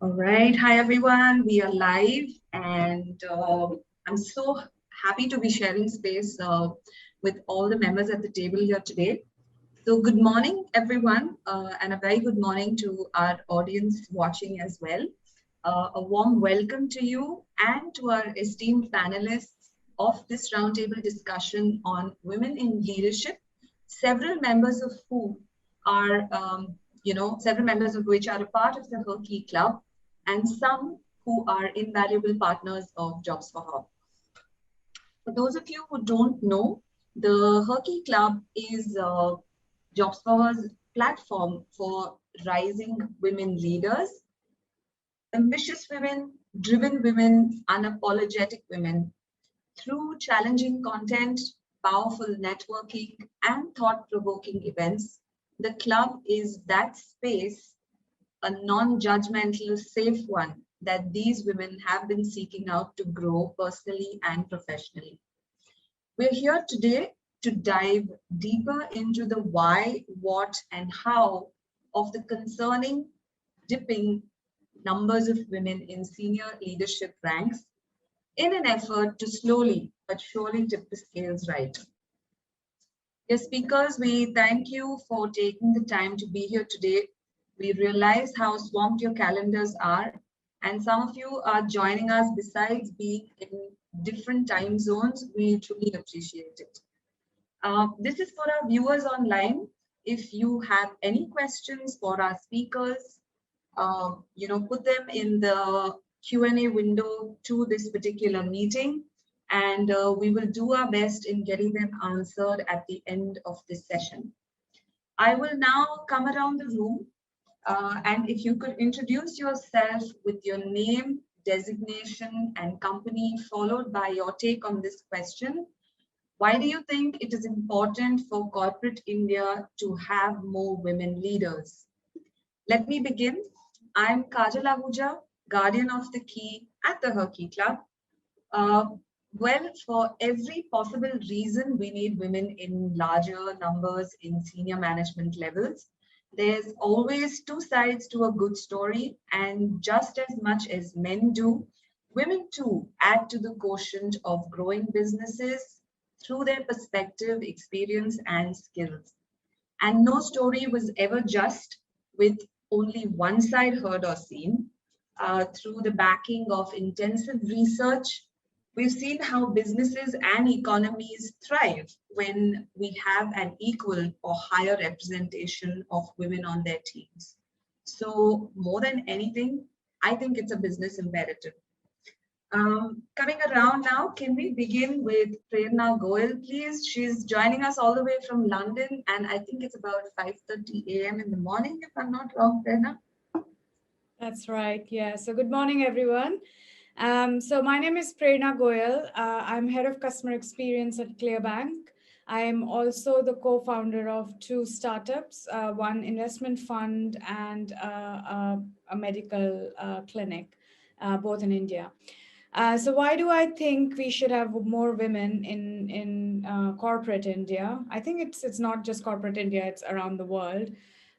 All right. Hi, everyone. We are live, and I'm so happy to be sharing space with all the members at the table here today. So, good morning, everyone, and a very good morning to our audience watching as well. A warm welcome to you and to our esteemed panelists of this roundtable discussion on women in leadership, several members of who are, several members of which are a part of the Her Key Club, and some who are invaluable partners of Jobs for Her. For those of you who don't know, the Her Key Club is Jobs for Her's platform for rising women leaders, ambitious women, driven women, unapologetic women. Through challenging content, powerful networking, and thought provoking events, the club is that space, a non judgmental, safe one that these women have been seeking out to grow personally and professionally. We're here today to dive deeper into the why, what, and how of the concerning dipping numbers of women in senior leadership ranks in an effort to slowly but surely tip the scales right. Dear speakers, we thank you for taking the time to be here today. We realize how swamped your calendars are, and some of you are joining us besides being in different time zones. We truly appreciate it. This is for our viewers online. If you have any questions for our speakers, put them in the Q&A window to this particular meeting, and we will do our best in getting them answered at the end of this session. I will now come around the room, and if you could introduce yourself with your name, designation, and company, followed by your take on this question. Why do you think it is important for corporate India to have more women leaders? Let me begin. I'm Kajal Ahuja, guardian of the key at the Her Key Club. Well, for every possible reason, we need women in larger numbers in senior management levels. There's always two sides to a good story, and just as much as men do, women too add to the quotient of growing businesses through their perspective, experience, and skills. And no story was ever just with only one side heard or seen. Through the backing of intensive research, we've seen how businesses and economies thrive when we have an equal or higher representation of women on their teams. So more than anything, I think it's a business imperative. Coming around now, can we begin with Prerna Goyal, please? She's joining us all the way from London, and I think it's about 5:30 a.m. in the morning, if I'm not wrong, Prerna. That's right. Yeah. So good morning, everyone. So my name is Prerna Goyal. I'm head of customer experience at Clearbank. I am also the co-founder of two startups, one investment fund and a medical clinic, both in India. So why do I think we should have more women in corporate India? I think it's not just corporate India; it's around the world.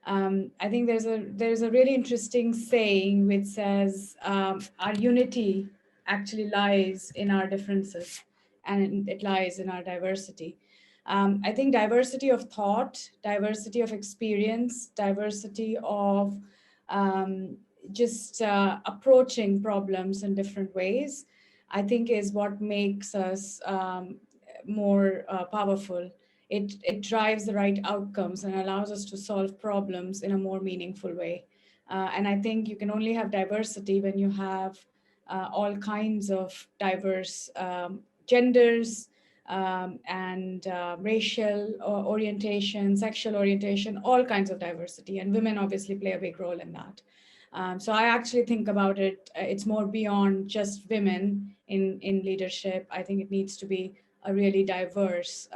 I think there's a really interesting saying which says our unity actually lies in our differences, and it lies in our diversity. I think diversity of thought, diversity of experience, diversity of just approaching problems in different ways, I think is what makes us more powerful. It drives the right outcomes and allows us to solve problems in a more meaningful way. And I think you can only have diversity when you have all kinds of diverse genders and racial orientation, sexual orientation, all kinds of diversity. And women obviously play a big role in that. So I actually think about it, it's more beyond just women in leadership. I think it needs to be a really diverse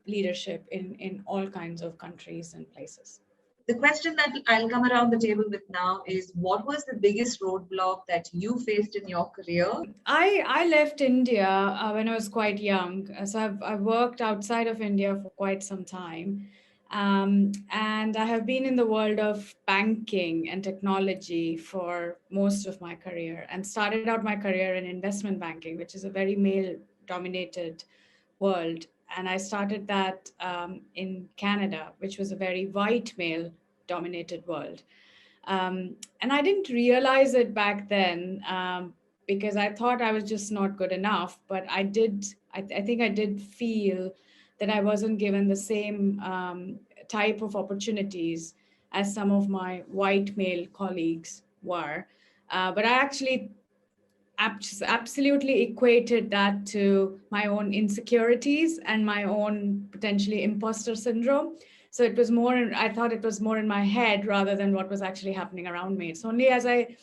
leadership in all kinds of countries and places. The question that I'll come around the table with now is, what was the biggest roadblock that you faced in your career? I left India when I was quite young. So I've worked outside of India for quite some time. And I have been in the world of banking and technology for most of my career, and started out my career in investment banking, which is a very male dominated world. And I started that in Canada, which was a very white male dominated world. And I didn't realize it back then, because I thought I was just not good enough. But I think I did feel that I wasn't given the same type of opportunities as some of my white male colleagues were. But I actually absolutely equated that to my own insecurities and my own potentially imposter syndrome. So it was more, I thought it was more in my head rather than what was actually happening around me. It's only as I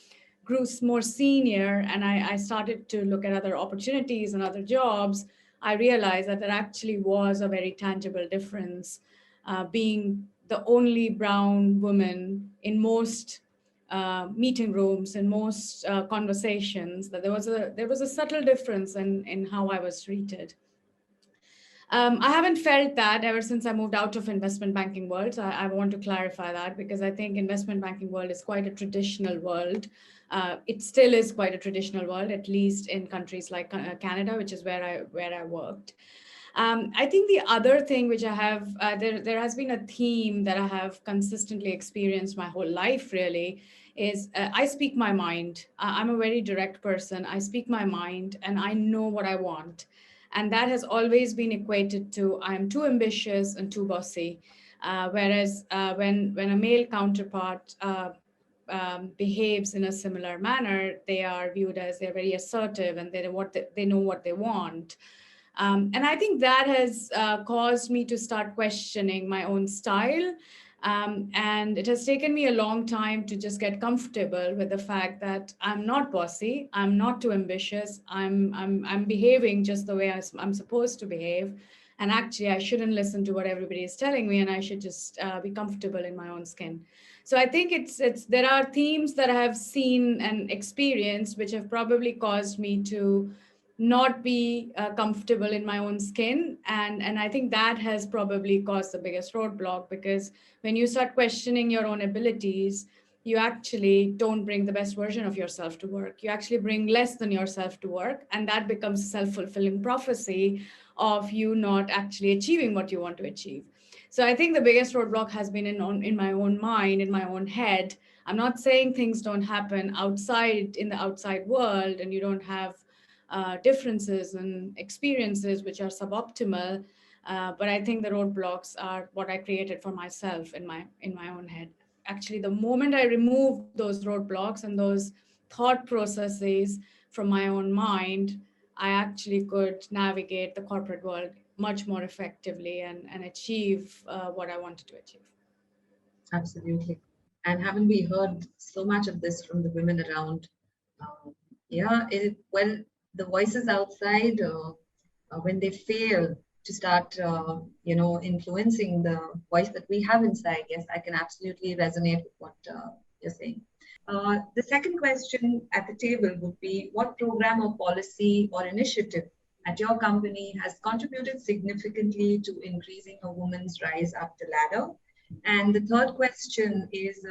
grew more senior and I started to look at other opportunities and other jobs, I realized that there actually was a very tangible difference, being the only brown woman in most meeting rooms and most conversations, that there was a subtle difference in how I was treated. I haven't felt that ever since I moved out of investment banking world. So I want to clarify that, because I think investment banking world is quite a traditional world. It still is quite a traditional world, at least in countries like Canada, which is where I worked. I think the other thing which I have, there has been a theme that I have consistently experienced my whole life, really, is I speak my mind. I'm a very direct person. I speak my mind and I know what I want. And that has always been equated to I'm too ambitious and too bossy. Whereas when a male counterpart behaves in a similar manner, they are viewed as they're very assertive and they know what they want. And I think that has caused me to start questioning my own style. And it has taken me a long time to just get comfortable with the fact that I'm not bossy, I'm not too ambitious, I'm behaving just the way I'm supposed to behave. And actually, I shouldn't listen to what everybody is telling me, and I should just be comfortable in my own skin. So I think it's there are themes that I have seen and experienced which have probably caused me to not be comfortable in my own skin, and I think that has probably caused the biggest roadblock, because when you start questioning your own abilities, you actually don't bring the best version of yourself to work. You actually bring less than yourself to work, and that becomes a self-fulfilling prophecy of you not actually achieving what you want to achieve. So I think the biggest roadblock has been in my own mind, in my own head. I'm not saying things don't happen outside in the outside world and you don't have differences and experiences which are suboptimal. But I think the roadblocks are what I created for myself in my own head. Actually, the moment I removed those roadblocks and those thought processes from my own mind, I actually could navigate the corporate world much more effectively and achieve what I wanted to achieve. Absolutely. And haven't we heard so much of this from the women around? Yeah, well, the voices outside, when they fail to start, influencing the voice that we have inside, yes, I can absolutely resonate with what you're saying. The second question at the table would be, what program or policy or initiative at your company has contributed significantly to increasing a woman's rise up the ladder? And the third question is,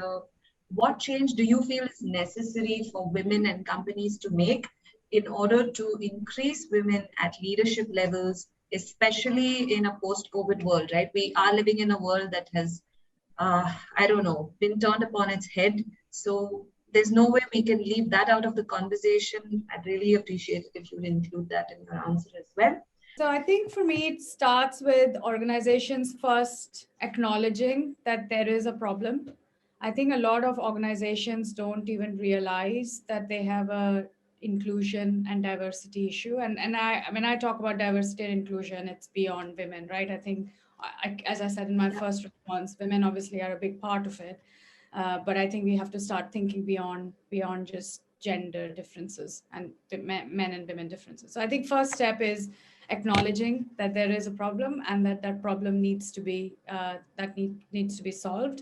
what change do you feel is necessary for women and companies to make in order to increase women at leadership levels, especially in a post-COVID world, right? We are living in a world that has, I don't know, been turned upon its head. So there's no way we can leave that out of the conversation. I'd really appreciate it if you would include that in your answer as well. So I think for me, it starts with organizations first acknowledging that there is a problem. I think a lot of organizations don't even realize that they have a inclusion and diversity issue. And when I talk about diversity and inclusion, it's beyond women, right? I think, as I said in my first response, women obviously are a big part of it. But I think we have to start thinking beyond just gender differences and men and women differences. So I think first step is acknowledging that there is a problem and that problem needs to be needs to be solved,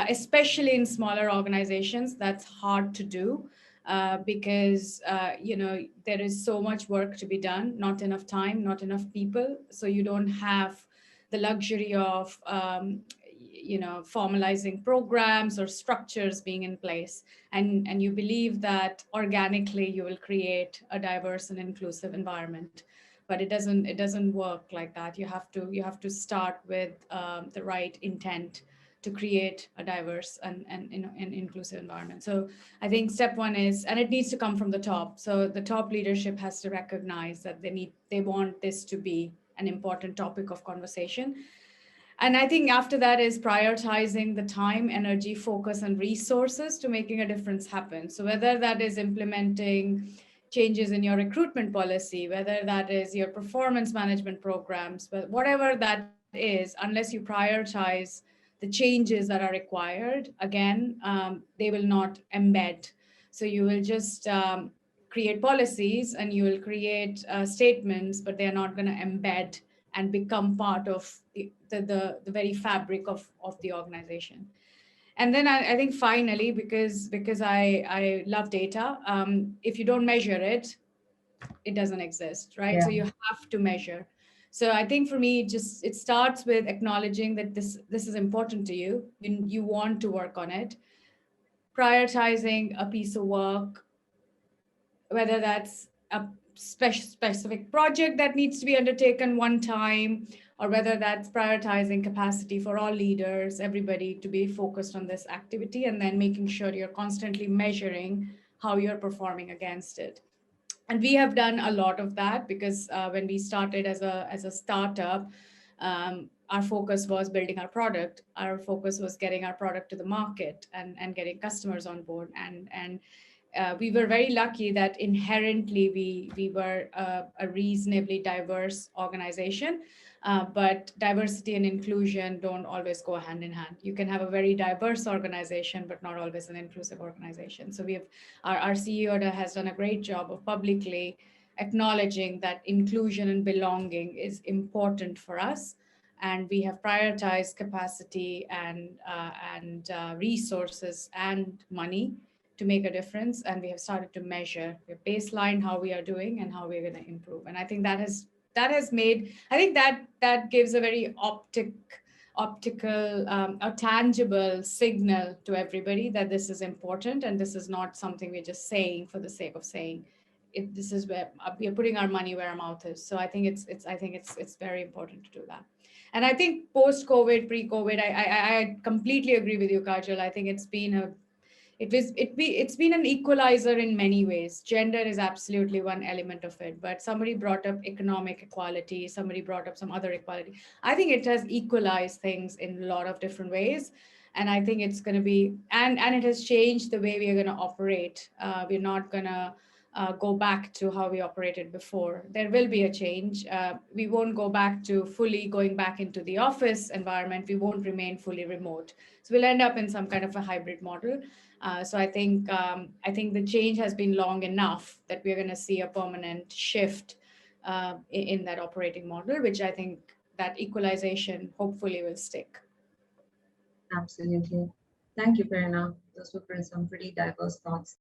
especially in smaller organizations. That's hard to do because there is so much work to be done, not enough time, not enough people, so you don't have the luxury of formalizing programs or structures being in place, and you believe that organically you will create a diverse and inclusive environment. But it doesn't work like that. You have to start with the right intent to create a diverse and inclusive environment. So I think step one is, and it needs to come from the top. So the top leadership has to recognize that they want this to be an important topic of conversation. And I think after that is prioritizing the time, energy, focus, and resources to making a difference happen. So whether that is implementing changes in your recruitment policy, whether that is your performance management programs, but whatever that is, unless you prioritize the changes that are required, again, they will not embed. So you will just create policies and you will create statements, but they're not going to embed and become part of the very fabric of the organization. And then I think finally, because I love data, if you don't measure it, it doesn't exist, right? Yeah. So you have to measure. So I think for me, just it starts with acknowledging that this is important to you. You want to work on it, prioritizing a piece of work, whether that's a specific project that needs to be undertaken one time, or whether that's prioritizing capacity for all leaders, everybody to be focused on this activity, and then making sure you're constantly measuring how you're performing against it. And we have done a lot of that because when we started as a startup, our focus was building our product. Our focus was getting our product to the market and getting customers on board. And we were very lucky that inherently we were a reasonably diverse organization. But diversity and inclusion don't always go hand in hand. You can have a very diverse organization, but not always an inclusive organization. So we have our CEO has done a great job of publicly acknowledging that inclusion and belonging is important for us. And we have prioritized capacity and resources and money to make a difference. And we have started to measure the baseline, how we are doing and how we're going to improve. And I think that has made, I think that gives a very optical, a tangible signal to everybody that this is important and this is not something we're just saying for the sake of saying it. This is where we are putting our money where our mouth is. So I think it's very important to do that. And I think post-COVID, pre-COVID, I completely agree with you, Kajal. I think it's been an equalizer in many ways. Gender is absolutely one element of it, but somebody brought up economic equality, somebody brought up some other equality. I think it has equalized things in a lot of different ways. And I think it's going to be, and it has changed the way we are going to operate. We're not going to go back to how we operated before. There will be a change. We won't go back to fully going back into the office environment. We won't remain fully remote. So we'll end up in some kind of a hybrid model. So I think the change has been long enough that we're going to see a permanent shift in that operating model, which I think that equalization hopefully will stick. Absolutely. Thank you, Prerna. Those were some pretty diverse thoughts.